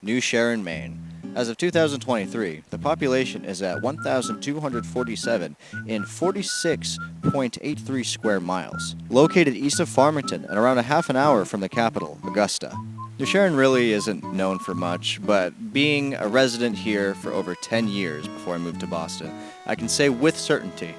New Sharon, Maine. As of 2023, the population is at 1,247 in 46.83 square miles, located east of Farmington and around a half an hour from the capital, Augusta. New Sharon really isn't known for much, but being a resident here for over 10 years before I moved to Boston, I can say with certainty,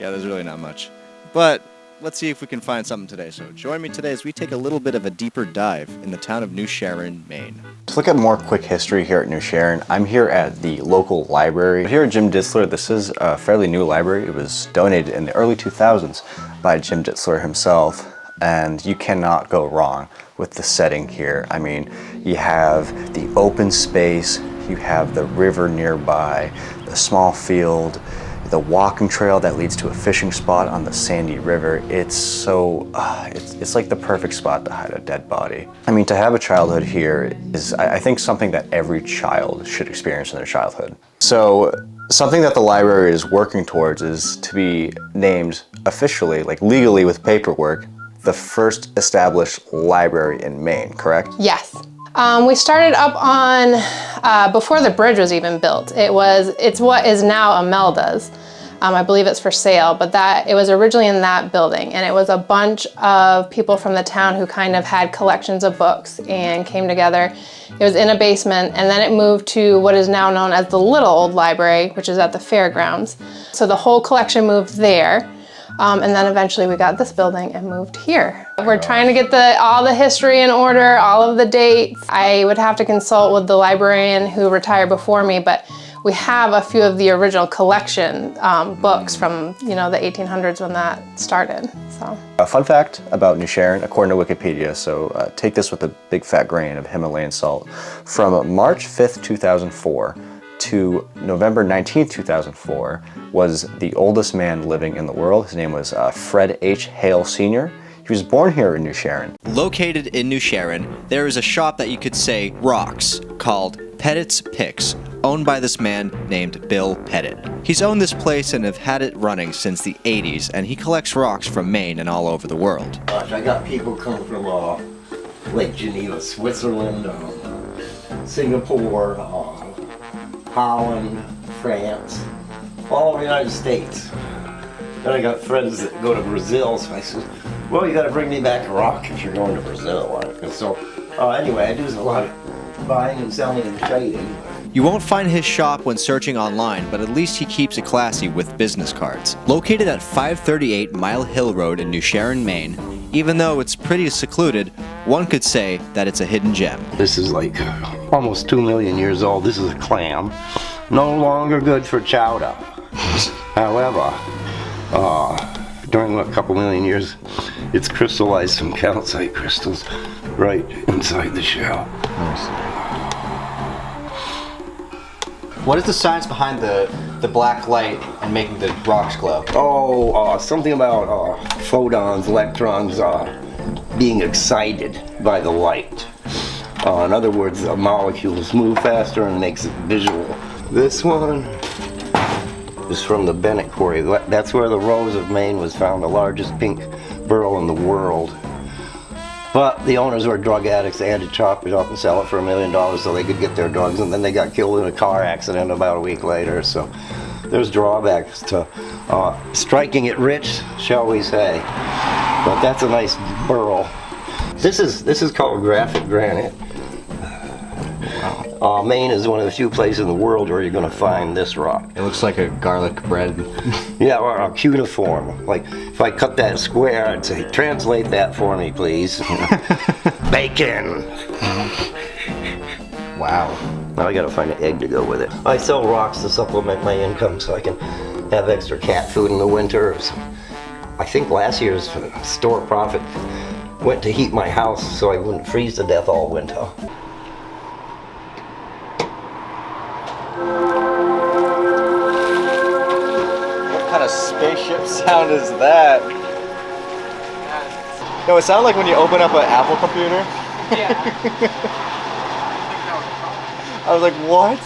yeah, there's really not much. But let's see if we can find something today. So join me today as we take a little bit of a deeper dive in the town of New Sharon, Maine. To look at more quick history here at New Sharon, I'm here at the local library. Here at Jim Ditzler, this is a fairly new library. It was donated in the early 2000s by Jim Ditzler himself, and you cannot go wrong with the setting here. I mean, you have the open space, you have the river nearby, the small field, the walking trail that leads to a fishing spot on the sandy river. It's like the perfect spot to hide a dead body. I mean, to have a childhood here is, I think, something that every child should experience in their childhood. So something that the library is working towards is to be named officially, like legally with paperwork, the first established library in Maine, correct? Yes. We started up on, before the bridge was even built. It's what is now Imelda's. I believe it's for sale, but it was originally in that building, and it was a bunch of people from the town who kind of had collections of books and came together. It was in a basement, and then it moved to what is now known as the Little Old Library, which is at the fairgrounds. So the whole collection moved there. And then eventually we got this building and moved here. We're trying to get all the history in order, all of the dates. I would have to consult with the librarian who retired before me, but we have a few of the original collection books from, the 1800s when that started. So. A fun fact about New Sharon, according to Wikipedia, so take this with a big fat grain of Himalayan salt. From March 5th, 2004 to November 19th, 2004, was the oldest man living in the world. His name was Fred H. Hale Sr. He was born here in New Sharon. Located in New Sharon, there is a shop that you could say rocks, called Pettit's Picks, owned by this man named Bill Pettit. He's owned this place and have had it running since the 80s, and he collects rocks from Maine and all over the world. Gosh, I got people coming from Lake Geneva, Switzerland, Singapore, Holland, France, all over the United States. Then I got friends that go to Brazil, so I said, well, you gotta bring me back a rock if you're going to Brazil. And so, anyway, I do a lot of buying and selling and trading. You won't find his shop when searching online, but at least he keeps it classy with business cards. Located at 538 Mile Hill Road in New Sharon, Maine, even though it's pretty secluded, one could say that it's a hidden gem. This is like almost 2 million years old. This is a clam. No longer good for chowder. However, during a couple million years, it's crystallized some calcite crystals right inside the shell. Nice. What is the science behind the black light and making the rocks glow? Something about photons, electrons being excited by the light. In other words, the molecules move faster and makes it visual. This one is from the Bennett Quarry. That's where the Rose of Maine was found, the largest pink beryl in the world. But the owners were drug addicts. They had to chop it up and sell it for $1 million so they could get their drugs, and then they got killed in a car accident about a week later. So there's drawbacks to striking it rich, shall we say. But that's a nice beryl. This is called graphic granite. Maine is one of the few places in the world where you're going to find this rock. It looks like a garlic bread. Yeah, or a cuneiform. Like, if I cut that square, I'd say, translate that for me, please. Bacon! Wow. Now I gotta find an egg to go with it. I sell rocks to supplement my income so I can have extra cat food in the winter. I think last year's store profit went to heat my house so I wouldn't freeze to death all winter. What kind of spaceship sound is that? No, it sounded like when you open up an Apple computer. Yeah. I was like, what?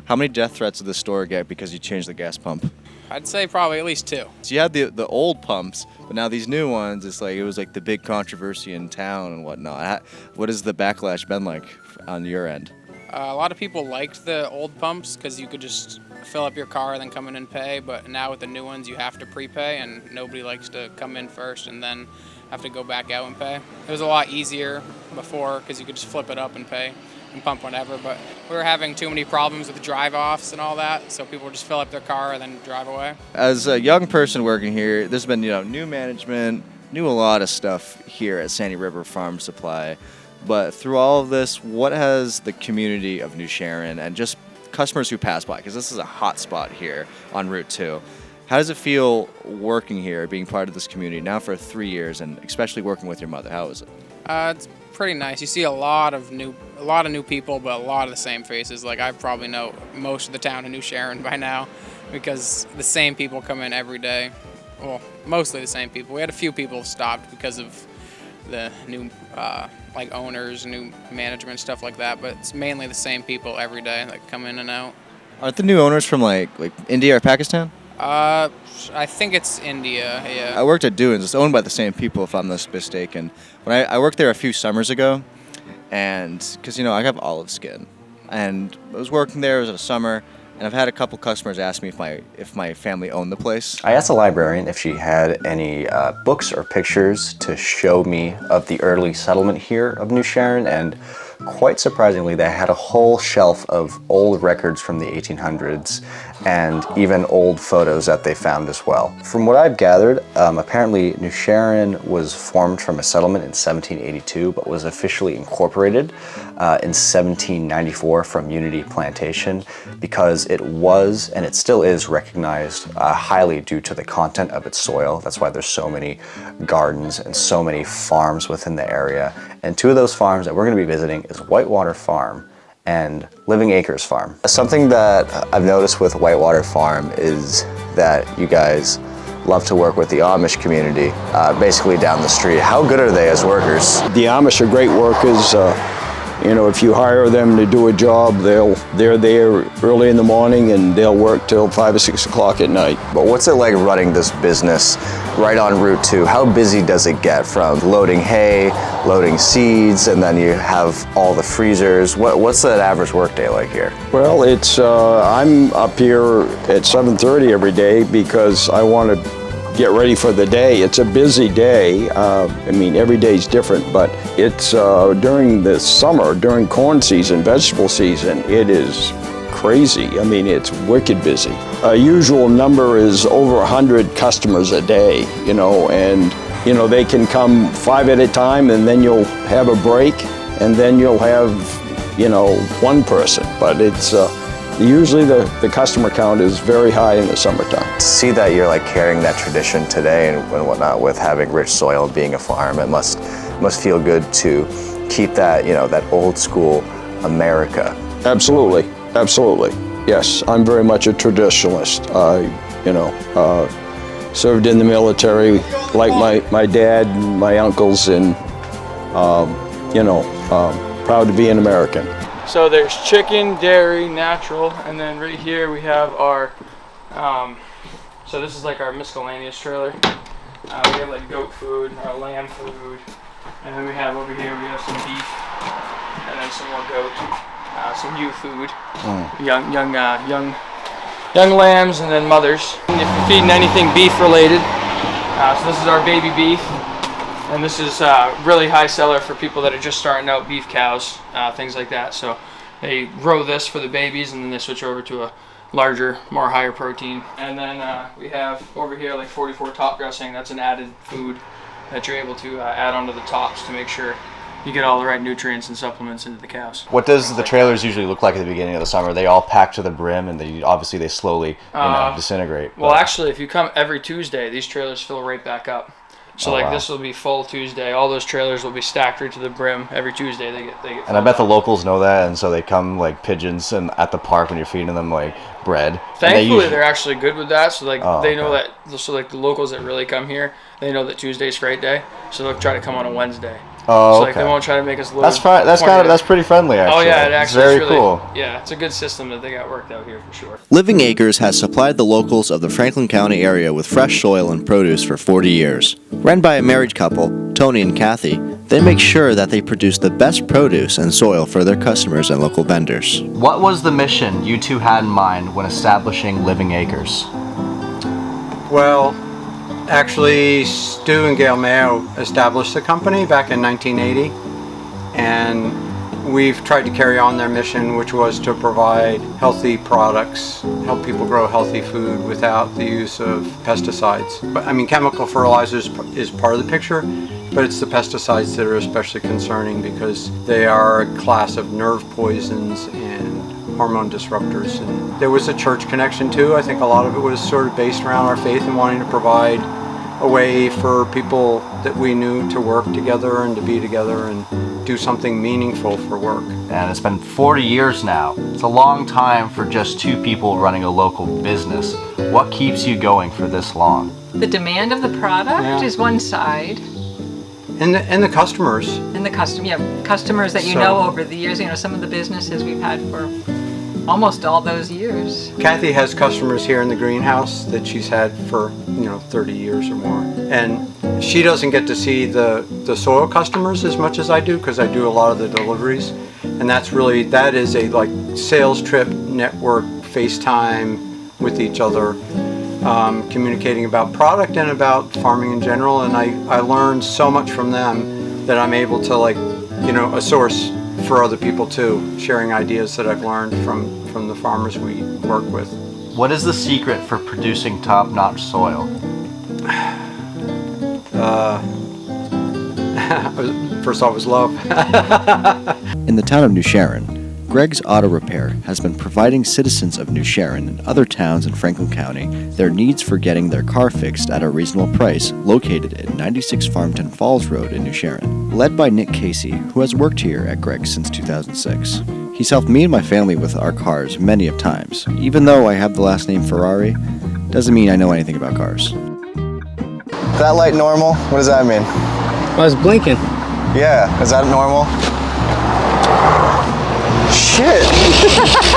How many death threats did the store get because you changed the gas pump? I'd say probably at least 2. So you had the old pumps, but now these new ones, it's like it was like the big controversy in town and whatnot. What has the backlash been like on your end? A lot of people liked the old pumps because you could just fill up your car and then come in and pay, but now with the new ones you have to prepay, and nobody likes to come in first and then have to go back out and pay. It was a lot easier before because you could just flip it up and pay and pump whatever, but we were having too many problems with drive-offs and all that, so people would just fill up their car and then drive away. As a young person working here, there's been new management, a lot of stuff here at Sandy River Farm Supply. But through all of this, what has the community of New Sharon and just customers who pass by, because this is a hot spot here on Route 2, how does it feel working here, being part of this community now for 3 years, and especially working with your mother? How is it? It's pretty nice. You see a lot of new people, but a lot of the same faces. Like, I probably know most of the town of New Sharon by now because the same people come in every day. Well, mostly the same people. We had a few people stopped because of the new like owners, new management, stuff like that, but it's mainly the same people every day that come in and out. Aren't the new owners from like India or Pakistan? I think it's India, yeah. I worked at Doohan's. It's owned by the same people, if I'm not mistaken. When I worked there a few summers ago, and because I have olive skin, and I was working there. It was in the summer, and I've had a couple customers ask me if my family owned the place. I asked the librarian if she had any books or pictures to show me of the early settlement here of New Sharon, and quite surprisingly, they had a whole shelf of old records from the 1800s and even old photos that they found as well. From what I've gathered, apparently New Sharon was formed from a settlement in 1782, but was officially incorporated in 1794 from Unity Plantation because it was, and it still is, recognized highly due to the content of its soil. That's why there's so many gardens and so many farms within the area. And 2 of those farms that we're going to be visiting is Whitewater Farm and Living Acres Farm. Something that I've noticed with Whitewater Farm is that you guys love to work with the Amish community, basically down the street. How good are they as workers? The Amish are great workers. If you hire them to do a job, they're there early in the morning and they'll work till 5 or 6 o'clock at night. But what's it like running this business right on Route 2? How busy does it get, from loading hay, loading seeds, and then you have all the freezers? What's that average workday like here? Well, I'm up here at 7:30 every day because I want to get ready for the day. It's a busy day. Every day's different, but it's during the summer, during corn season, vegetable season, it is crazy. It's wicked busy. A usual number is over 100 customers a day, and they can come 5 at a time, and then you'll have a break, and then you'll have, 1 person. But it's usually the customer count is very high in the summertime. To see that you're carrying that tradition today and whatnot with having rich soil and being a farm, it must feel good to keep that, that old school America. Absolutely. Yes, I'm very much a traditionalist. Served in the military like my dad and my uncles, and proud to be an American. So there's chicken, dairy, natural, and then right here we have our, so this is like our miscellaneous trailer. We have goat food, our lamb food, and then we have over here, we have some beef, and then some more goat, some ewe food, young lambs, and then mothers. If you're feeding anything beef related, so this is our baby beef. And this is really high seller for people that are just starting out, beef cows, things like that. So they grow this for the babies, and then they switch over to a larger, more higher protein. And then we have over here 44 top dressing. That's an added food that you're able to add onto the tops to make sure you get all the right nutrients and supplements into the cows. What does the trailers usually look like at the beginning of the summer? They all packed to the brim, and they slowly disintegrate. Well, actually, if you come every Tuesday, these trailers fill right back up. So wow. This will be full Tuesday. All those trailers will be stacked right to the brim every Tuesday. They get. And I bet the locals know that, and so they come like pigeons, and at the park when you're feeding them bread. Thankfully, they're actually good with that. So they know that. So the locals that really come here, they know that Tuesday's freight day. So they'll try to come on a Wednesday. Oh, So like they okay. won't try to make us load. That's fine. That's pretty friendly, actually. Oh yeah, it actually it's is very really cool. Yeah, it's a good system that they got worked out here for sure. Living Acres has supplied the locals of the Franklin County area with fresh soil and produce for 40 years. Run by a married couple, Tony and Kathy, they make sure that they produce the best produce and soil for their customers and local vendors. What was the mission you two had in mind when establishing Living Acres? Well, actually, Stu and Gail Mayo established the company back in 1980, and we've tried to carry on their mission, which was to provide healthy products, help people grow healthy food without the use of pesticides. But I mean, chemical fertilizers is part of the picture, but it's the pesticides that are especially concerning because they are a class of nerve poisons and hormone disruptors. And there was a church connection too. I think a lot of it was sort of based around our faith and wanting to provide a way for people that we knew to work together and to be together and do something meaningful for work. And it's been 40 years now. It's a long time for just two people running a local business. What keeps you going for this long? The demand of the product is one side. And the customers. And the customers that you So- know over the years, some of the businesses we've had for almost all those years. Kathy has customers here in the greenhouse that she's had for 30 years or more, and she doesn't get to see the soil customers as much as I do because I do a lot of the deliveries, and that is a like sales trip network, FaceTime with each other, communicating about product and about farming in general, and I learned so much from them that I'm able to a source for other people too, sharing ideas that I've learned from the farmers we work with. What is the secret for producing top-notch soil? First off was love. In the town of New Sharon, Greg's Auto Repair has been providing citizens of New Sharon and other towns in Franklin County their needs for getting their car fixed at a reasonable price, located at 96 Farmington Falls Road in New Sharon. Led by Nick Casey, who has worked here at Greg's since 2006. He's helped me and my family with our cars many of times. Even though I have the last name Ferrari, doesn't mean I know anything about cars. Is that light normal? What does that mean? I was blinking. Yeah, is that normal? Shit!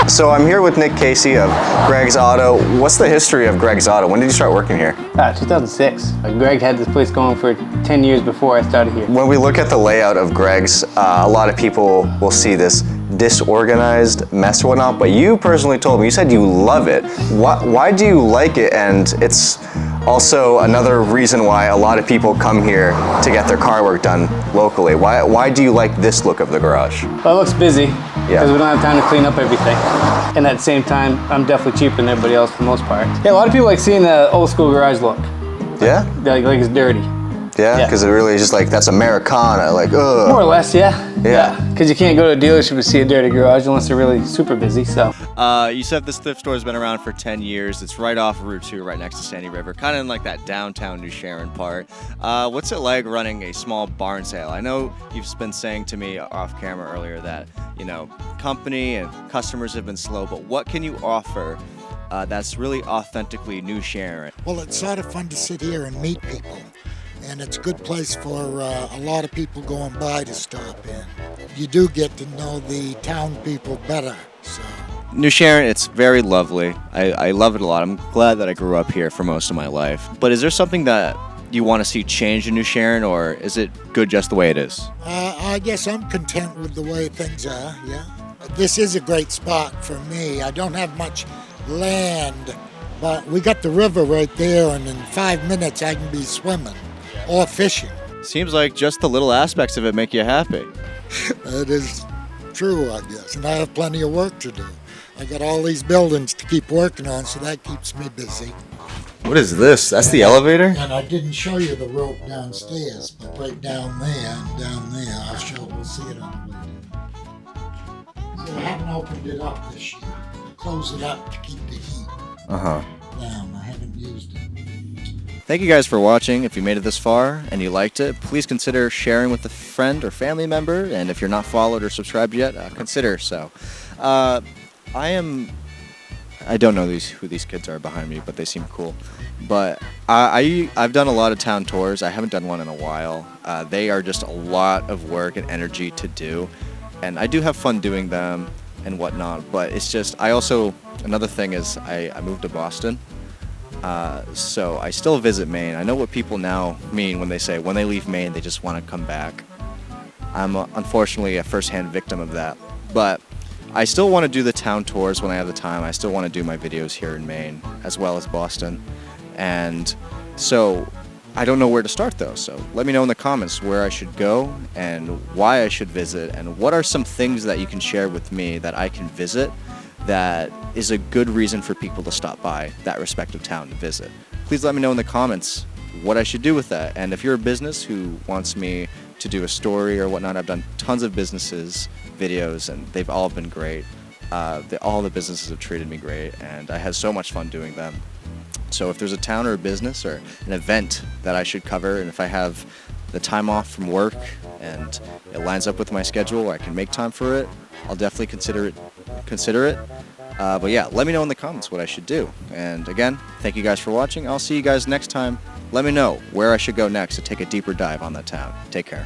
So I'm here with Nick Casey of Greg's Auto. What's the history of Greg's Auto? When did you start working here? 2006. Greg had this place going for 10 years before I started here. When we look at the layout of Greg's, a lot of people will see this disorganized mess or whatnot, but you personally told me, you said you love it. Why do you like it? And it's also another reason why a lot of people come here to get their car work done locally. Why do you like this look of the garage? Well, it looks busy Yeah. because we don't have time to clean up everything. And at the same time, I'm definitely cheaper than everybody else for the most part. Yeah, a lot of people like seeing the old school garage look. Yeah? Like it's dirty. Yeah? Yeah. Because it really is just like, that's Americana, like, ugh. More or less, yeah. Yeah. Because you can't go to a dealership and see a dirty garage unless they're really super busy, so. You said this thrift store has been around for 10 years. It's right off Route 2, right next to Sandy River, kind of in like that downtown New Sharon part. What's it like running a small barn sale? I know you've been saying to me off camera earlier that, company and customers have been slow, but what can you offer that's really authentically New Sharon? Well, it's sort of fun to sit here and meet people. And it's a good place for a lot of people going by to stop in. You do get to know the town people better, so. New Sharon, it's very lovely. I love it a lot. I'm glad that I grew up here for most of my life. But is there something that you want to see change in New Sharon, or is it good just the way it is? I guess I'm content with the way things are, yeah. This is a great spot for me. I don't have much land, but we got the river right there, and in 5 minutes I can be swimming. Or fishing. Seems like just the little aspects of it make you happy. It is true, I guess, and I have plenty of work to do. I got all these buildings to keep working on, so that keeps me busy. What is this? That's the elevator? And I didn't show you the rope downstairs, but right down there and down there, we'll see it on the way down. See, I haven't opened it up this year. I close it up to keep the heat down. I haven't used it. Thank you guys for watching. If you made it this far and you liked it, please consider sharing with a friend or family member. And if you're not followed or subscribed yet, consider so. I am I don't know who these kids are behind me, but they seem cool. But I've done a lot of town tours. I haven't done one in a while. They are just a lot of work and energy to do, and I do have fun doing them and whatnot. But it's just another thing is I moved to Boston, so I still visit Maine. I know what people now mean when they say when they leave Maine they just want to come back. I'm unfortunately a first-hand victim of that, but I still want to do the town tours when I have the time. I still want to do my videos here in Maine as well as Boston. And so I don't know where to start though. So let me know in the comments where I should go and why I should visit and what are some things that you can share with me that I can visit that is a good reason for people to stop by that respective town to visit. Please let me know in the comments what I should do with that. And if you're a business who wants me to do a story or whatnot, I've done tons of businesses videos and they've all been great. All the businesses have treated me great and I had so much fun doing them. So if there's a town or a business or an event that I should cover, and if I have the time off from work and it lines up with my schedule or I can make time for it, I'll definitely consider it. But yeah, let me know in the comments what I should do. And again, thank you guys for watching. I'll see you guys next time. Let me know where I should go next to take a deeper dive on that town. Take care.